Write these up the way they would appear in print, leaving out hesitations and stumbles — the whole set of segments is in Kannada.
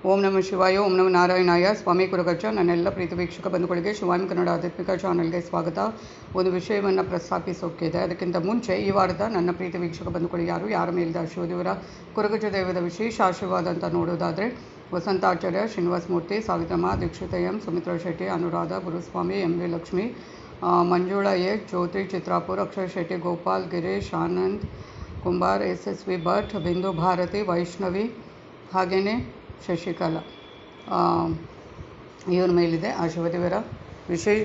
ಓಂ ನಮಃ ಶಿವಾಯ. ಓಂ ನಮಃ ನಾರಾಯಣಾಯ. ಸ್ವಾಮಿ ಕುರುಗಜ್ಜ. ನನ್ನೆಲ್ಲ ಪ್ರೀತಿ ವೀಕ್ಷಕ ಬಂಧುಗಳಿಗೆ ಶಿವಾಮಿ ಕನ್ನಡ ಆಧ್ಯಾತ್ಮಿಕ ಚಾನಲ್ಗೆ ಸ್ವಾಗತ. ಒಂದು ವಿಷಯವನ್ನು ಪ್ರಸ್ತಾಪಿಸೋಕ್ಕಿದೆ. ಅದಕ್ಕಿಂತ ಮುಂಚೆ ಈ ವಾರದ ನನ್ನ ಪ್ರೀತಿ ವೀಕ್ಷಕ ಬಂಧುಗಳು ಯಾರ ಮೇಲಿದ ಶಿವದೇವರ ಕುರುಗಜ್ಜ ದೈವದ ವಿಶೇಷ ಆಶೀರ್ವಾದ ಅಂತ ನೋಡೋದಾದರೆ Vasanthacharya, Srinivasa Murthy, Savitramma, Deekshitha M, Sumitra Shetty, Anuradha, Guruswamy, M V Lakshmi, Manjula A, Jyothi Chitrapur, Akshay Shetty, Gopal, Girish, Anand Kumbar, SSV Bhat, Bindu Bharathi, Vaishnavi, ಹಾಗೆಯೇ ಶಶಿಕಲಾ, ಇವರ ಮೇಲಿದೆ ಆ ಶಿವದೇವರ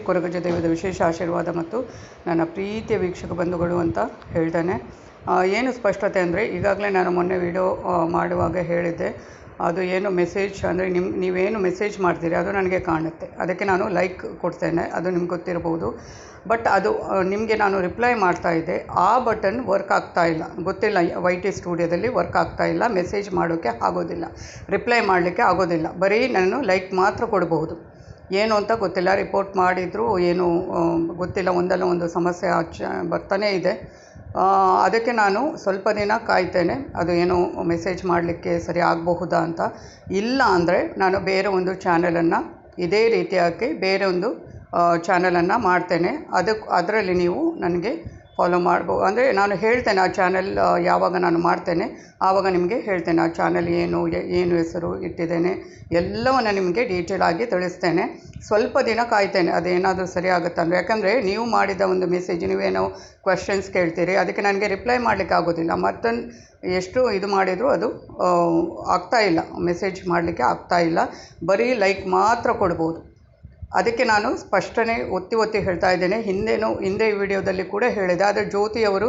ಕುರುಗಜ್ಜ ದೈವದ ವಿಶೇಷ ಆಶೀರ್ವಾದ ಮತ್ತು ನನ್ನ ಪ್ರೀತಿಯ ವೀಕ್ಷಕ ಬಂಧುಗಳು ಅಂತ ಹೇಳ್ತಾನೆ. ಏನು ಸ್ಪಷ್ಟತೆ ಅಂದರೆ, ಈಗಾಗಲೇ ನಾನು ಮೊನ್ನೆ ವಿಡಿಯೋ ಮಾಡುವಾಗ ಹೇಳಿದ್ದೆ, ಅದು ಏನು ಮೆಸೇಜ್ ಅಂದರೆ ನೀವೇನು ಮೆಸೇಜ್ ಮಾಡ್ತೀರಿ ಅದು ನನಗೆ ಕಾಣುತ್ತೆ, ಅದಕ್ಕೆ ನಾನು ಲೈಕ್ ಕೊಡ್ತೇನೆ, ಅದು ನಿಮ್ಗೆ ಗೊತ್ತಿರಬಹುದು. ಬಟ್ ಅದು ನಿಮಗೆ ನಾನು ರಿಪ್ಲೈ ಮಾಡ್ತಾಯಿದ್ದೆ, ಆ ಬಟನ್ ವರ್ಕ್ ಆಗ್ತಾಯಿಲ್ಲ, ಗೊತ್ತಿಲ್ಲ, YT ಸ್ಟುಡಿಯೋದಲ್ಲಿ ವರ್ಕ್ ಆಗ್ತಾಯಿಲ್ಲ, ಮೆಸೇಜ್ ಮಾಡೋಕ್ಕೆ ಆಗೋದಿಲ್ಲ, ರಿಪ್ಲೈ ಮಾಡಲಿಕ್ಕೆ ಆಗೋದಿಲ್ಲ, ಬರೀ ನಾನು ಲೈಕ್ ಮಾತ್ರ ಕೊಡಬಹುದು. ಏನು ಅಂತ ಗೊತ್ತಿಲ್ಲ, ರಿಪೋರ್ಟ್ ಮಾಡಿದರೂ ಏನು ಗೊತ್ತಿಲ್ಲ, ಒಂದಲ್ಲ ಒಂದು ಸಮಸ್ಯೆ ಬರ್ತಾನೇ ಇದೆ. ಅದಕ್ಕೆ ನಾನು ಸ್ವಲ್ಪ ದಿನ ಕಾಯ್ತೇನೆ, ಅದು ಏನು ಮೆಸೇಜ್ ಮಾಡಲಿಕ್ಕೆ ಸರಿ ಆಗಬಹುದಾ ಅಂತ. ಇಲ್ಲ ಅಂದರೆ ನಾನು ಬೇರೆ ಒಂದು ಚಾನಲನ್ನು ಇದೇ ರೀತಿಯಾಗಿ ಬೇರೆ ಒಂದು ಚಾನಲನ್ನು ಮಾಡ್ತೇನೆ. ಅದರಲ್ಲಿ ನೀವು ನನಗೆ ಫಾಲೋ ಮಾಡ್ಬೋದು. ಅಂದರೆ ನಾನು ಹೇಳ್ತೇನೆ ಆ ಚಾನಲ್ ಯಾವಾಗ ನಾನು ಮಾಡ್ತೇನೆ ಆವಾಗ ನಿಮಗೆ ಹೇಳ್ತೇನೆ, ಆ ಚಾನಲ್ ಏನು ಹೆಸರು ಇಟ್ಟಿದ್ದೇನೆ ಎಲ್ಲವನ್ನು ನಿಮಗೆ ಡೀಟೇಲ್ ಆಗಿ ತಿಳಿಸ್ತೇನೆ. ಸ್ವಲ್ಪ ದಿನ ಕಾಯ್ತೇನೆ, ಅದೇನಾದರೂ ಸರಿ ಆಗುತ್ತೆ ಅಂದರೆ. ಯಾಕಂದರೆ ನೀವು ಮಾಡಿದ ಒಂದು ಮೆಸೇಜ್, ನೀವೇನೋ ಕ್ವೆಶ್ಚನ್ಸ್ ಕೇಳ್ತೀರಿ, ಅದಕ್ಕೆ ನನಗೆ ರಿಪ್ಲೈ ಮಾಡಲಿಕ್ಕೆ ಆಗೋದಿಲ್ಲ. ಮತ್ತೊಂದು ಎಷ್ಟು ಇದು ಮಾಡಿದರೂ ಅದು ಆಗ್ತಾಯಿಲ್ಲ, ಮೆಸೇಜ್ ಮಾಡಲಿಕ್ಕೆ ಆಗ್ತಾಯಿಲ್ಲ, ಬರೀ ಲೈಕ್ ಮಾತ್ರ ಕೊಡ್ಬೋದು. ಅದಕ್ಕೆ ನಾನು ಸ್ಪಷ್ಟನೆ ಒತ್ತಿ ಹೇಳ್ತಾ ಇದ್ದೇನೆ. ಹಿಂದೆ ಈ ವಿಡಿಯೋದಲ್ಲಿ ಕೂಡ ಹೇಳಿದೆ. ಆದರೆ ಜ್ಯೋತಿಯವರು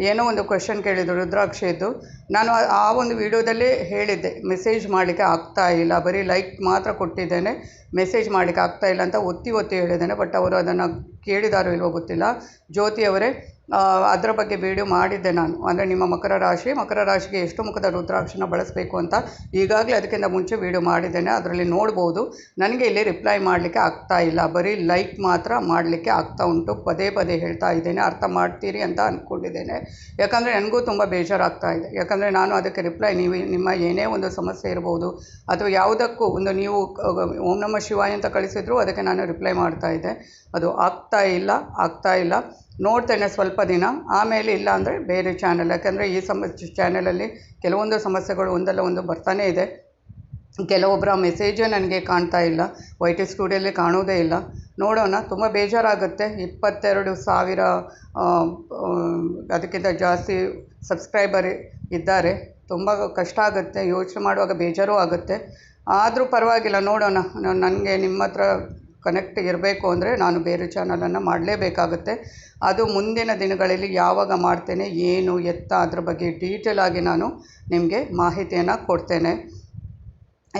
ಏನೋ ಒಂದು ಕ್ವೆಶ್ಚನ್ ಕೇಳಿದರು ರುದ್ರಾಕ್ಷಿಯದ್ದು. ನಾನು ಆ ಒಂದು ವಿಡಿಯೋದಲ್ಲೇ ಹೇಳಿದ್ದೆ, ಮೆಸೇಜ್ ಮಾಡಲಿಕ್ಕೆ ಆಗ್ತಾಯಿಲ್ಲ, ಬರೀ ಲೈಕ್ ಮಾತ್ರ ಕೊಟ್ಟಿದ್ದೇನೆ, ಮೆಸೇಜ್ ಮಾಡಲಿಕ್ಕೆ ಆಗ್ತಾಯಿಲ್ಲ ಅಂತ ಒತ್ತಿ ಹೇಳಿದ್ದೇನೆ. ಬಟ್ ಅವರು ಅದನ್ನು ಕೇಳಿದಾರೋ ಇಲ್ವೋ ಗೊತ್ತಿಲ್ಲ. ಜ್ಯೋತಿಯವರೇ, ಅದರ ಬಗ್ಗೆ ವಿಡಿಯೋ ಮಾಡಿದ್ದೆ ನಾನು. ಅಂದರೆ ನಿಮ್ಮ ಮಕರ ರಾಶಿಗೆ ಎಷ್ಟು ಮುಖದ ರುದ್ರಾಕ್ಷನ ಬಳಸಬೇಕು ಅಂತ ಈಗಾಗಲೇ ಅದಕ್ಕಿಂತ ಮುಂಚೆ ವಿಡಿಯೋ ಮಾಡಿದ್ದೇನೆ, ಅದರಲ್ಲಿ ನೋಡ್ಬೋದು. ನನಗೆ ಇಲ್ಲಿ ರಿಪ್ಲೈ ಮಾಡಲಿಕ್ಕೆ ಆಗ್ತಾ ಇಲ್ಲ, ಬರೀ ಲೈಕ್ ಮಾತ್ರ ಮಾಡಲಿಕ್ಕೆ ಆಗ್ತಾ ಉಂಟು. ಪದೇ ಹೇಳ್ತಾ ಇದ್ದೇನೆ, ಅರ್ಥ ಮಾಡ್ತೀರಿ ಅಂತ ಅಂದ್ಕೊಂಡಿದ್ದೇನೆ. ಯಾಕಂದರೆ ನನಗೂ ತುಂಬ ಬೇಜಾರಾಗ್ತಾ ಇದೆ. ಯಾಕಂದರೆ ನಾನು ಅದಕ್ಕೆ ರಿಪ್ಲೈ, ನಿಮ್ಮ ಏನೇ ಒಂದು ಸಮಸ್ಯೆ ಇರ್ಬೋದು ಅಥವಾ ಯಾವುದಕ್ಕೂ ಒಂದು ನೀವು ಓಂ ನಮಃ ಶಿವಾಯ ಅಂತ ಕಳಿಸಿದ್ರು ಅದಕ್ಕೆ ನಾನು ರಿಪ್ಲೈ ಮಾಡ್ತಾ ಇದ್ದೆ. ಅದು ಆಗ್ತಾ ಇಲ್ಲ. ನೋಡ್ತೇನೆ ಸ್ವಲ್ಪ ದಿನ, ಆಮೇಲೆ ಇಲ್ಲ ಅಂದರೆ ಬೇರೆ ಚಾನಲ್. ಯಾಕಂದರೆ ಈ ಚಾನಲಲ್ಲಿ ಕೆಲವೊಂದು ಸಮಸ್ಯೆಗಳು ಒಂದಲ್ಲ ಒಂದು ಬರ್ತಾನೇ ಇದೆ. ಕೆಲವೊಬ್ಬರ ಮೆಸೇಜೇ ನನಗೆ ಕಾಣ್ತಾ ಇಲ್ಲ, YT ಸ್ಟುಡಿಯೋಲ್ಲಿ ಕಾಣೋದೇ ಇಲ್ಲ. ನೋಡೋಣ, ತುಂಬ ಬೇಜಾರಾಗುತ್ತೆ. 22,000 ಅದಕ್ಕಿಂತ ಜಾಸ್ತಿ ಸಬ್ಸ್ಕ್ರೈಬರ್ ಇದ್ದಾರೆ. ತುಂಬ ಕಷ್ಟ ಆಗುತ್ತೆ, ಯೋಚನೆ ಮಾಡುವಾಗ ಬೇಜಾರೂ ಆಗುತ್ತೆ. ಆದರೂ ಪರವಾಗಿಲ್ಲ, ನೋಡೋಣ. ನನಗೆ ನಿಮ್ಮ ಹತ್ರ ಕನೆಕ್ಟ್ ಇರಬೇಕು ಅಂದರೆ ನಾನು ಬೇರೆ ಚಾನಲನ್ನು ಮಾಡಲೇಬೇಕಾಗುತ್ತೆ. ಅದು ಮುಂದಿನ ದಿನಗಳಲ್ಲಿ ಯಾವಾಗ ಮಾಡ್ತೇನೆ, ಏನು ಎತ್ತ, ಅದ್ರ ಬಗ್ಗೆ ಡೀಟೇಲ್ ಆಗಿ ನಾನು ನಿಮಗೆ ಮಾಹಿತಿಯನ್ನು ಕೊಡ್ತೇನೆ.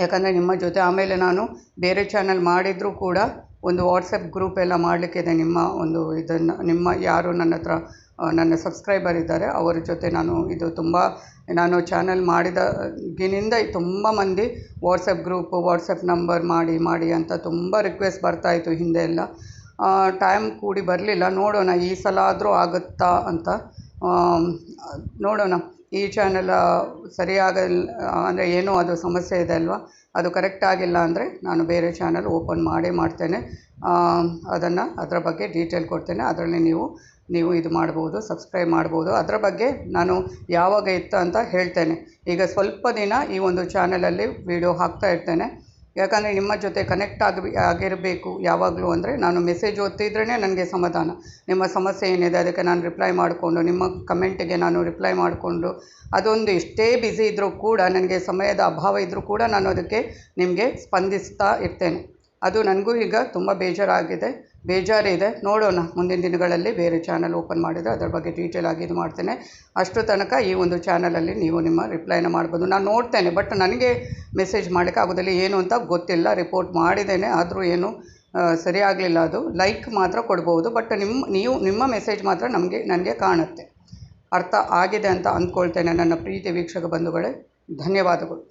ಯಾಕಂದರೆ ನಿಮ್ಮ ಜೊತೆ ಆಮೇಲೆ ನಾನು ಬೇರೆ ಚಾನಲ್ ಮಾಡಿದರೂ ಕೂಡ ಒಂದು ವಾಟ್ಸಪ್ ಗ್ರೂಪ್ ಎಲ್ಲ ಮಾಡಲಿಕ್ಕಿದೆ. ನಿಮ್ಮ ಯಾರು ನನ್ನ ಸಬ್ಸ್ಕ್ರೈಬರ್ ಇದ್ದಾರೆ ಅವರ ಜೊತೆ ನಾನು ಚಾನಲ್ ಮಾಡಿದಾಗಿನಿಂದ ತುಂಬ ಮಂದಿ ವಾಟ್ಸಪ್ ಗ್ರೂಪು, ವಾಟ್ಸಪ್ ನಂಬರ್ ಮಾಡಿ ಅಂತ ತುಂಬ ರಿಕ್ವೆಸ್ಟ್ ಬರ್ತಾಯಿತ್ತು ಹಿಂದೆ ಎಲ್ಲ. ಟೈಮ್ ಕೂಡಿ ಬರಲಿಲ್ಲ. ನೋಡೋಣ ಈ ಸಲ ಆದರೂ ಆಗುತ್ತಾ ಅಂತ. ನೋಡೋಣ. ಈ ಚಾನಲ್ ಸರಿಯಾಗಲ್ಲ ಅಂದರೆ ಏನೋ ಅದು ಸಮಸ್ಯೆ ಇದೆ ಅಲ್ವಾ, ಅದು ಕರೆಕ್ಟ್ ಆಗಿಲ್ಲ ಅಂದರೆ ನಾನು ಬೇರೆ ಚಾನಲ್ ಓಪನ್ ಮಾಡ್ತೇನೆ. ಅದರ ಬಗ್ಗೆ ಡೀಟೇಲ್ ಕೊಡ್ತೇನೆ. ಅದರಲ್ಲಿ ನೀವು ಇದು ಮಾಡ್ಬೋದು, ಸಬ್ಸ್ಕ್ರೈಬ್ ಮಾಡ್ಬೋದು. ಅದರ ಬಗ್ಗೆ ನಾನು ಯಾವಾಗ ಇತ್ತು ಅಂತ ಹೇಳ್ತೇನೆ. ಈಗ ಸ್ವಲ್ಪ ದಿನ ಈ ಒಂದು ಚಾನಲಲ್ಲಿ ವಿಡಿಯೋ ಹಾಕ್ತಾ ಇರ್ತೇನೆ. ಯಾಕಂದರೆ ನಿಮ್ಮ ಜೊತೆ ಕನೆಕ್ಟ್ ಆಗಿರಬೇಕು ಯಾವಾಗಲೂ. ಅಂದರೆ ನಾನು ಮೆಸೇಜ್ ಓದ್ತಿದ್ರೇ ನನಗೆ ಸಮಾಧಾನ. ನಿಮ್ಮ ಸಮಸ್ಯೆ ಏನಿದೆ ಅದಕ್ಕೆ ನಾನು ರಿಪ್ಲೈ ಮಾಡಿಕೊಂಡು, ನಿಮ್ಮ ಕಮೆಂಟಿಗೆ ನಾನು ರಿಪ್ಲೈ ಮಾಡಿಕೊಂಡು, ಅದೊಂದು ಎಷ್ಟೇ ಬ್ಯುಸಿ ಇದ್ದರೂ ಕೂಡ, ನನಗೆ ಸಮಯದ ಅಭಾವ ಇದ್ದರೂ ಕೂಡ ನಾನು ಅದಕ್ಕೆ ನಿಮಗೆ ಸ್ಪಂದಿಸ್ತಾ ಇರ್ತೇನೆ. ಅದು ನನಗೂ ಈಗ ತುಂಬ ಬೇಜಾರಿದೆ. ನೋಡೋಣ, ಮುಂದಿನ ದಿನಗಳಲ್ಲಿ ಬೇರೆ ಚಾನಲ್ ಓಪನ್ ಮಾಡಿದರೆ ಅದರ ಬಗ್ಗೆ ಡೀಟೇಲ್ ಆಗಿ ಇದು ಮಾಡ್ತೇನೆ. ಅಷ್ಟು ತನಕ ಈ ಒಂದು ಚಾನಲಲ್ಲಿ ನೀವು ನಿಮ್ಮ ರಿಪ್ಲೈನ ಮಾಡ್ಬೋದು. ನಾನು ನೋಡ್ತೇನೆ, ಬಟ್ ನನಗೆ ಮೆಸೇಜ್ ಮಾಡಲಿಕ್ಕೆ ಆಗೋದಿಲ್ಲ, ಏನು ಅಂತ ಗೊತ್ತಿಲ್ಲ. ರಿಪೋರ್ಟ್ ಮಾಡಿದ್ದೇನೆ, ಆದರೂ ಏನು ಸರಿಯಾಗಲಿಲ್ಲ. ಅದು ಲೈಕ್ ಮಾತ್ರ ಕೊಡ್ಬೋದು, ಬಟ್ ನಿಮ್ಮ ಮೆಸೇಜ್ ಮಾತ್ರ ನನಗೆ ಕಾಣುತ್ತೆ. ಅರ್ಥ ಆಗಿದೆ ಅಂತ ಅಂದ್ಕೊಳ್ತೇನೆ ನನ್ನ ಪ್ರೀತಿ ವೀಕ್ಷಕ ಬಂಧುಗಳೇ. ಧನ್ಯವಾದಗಳು.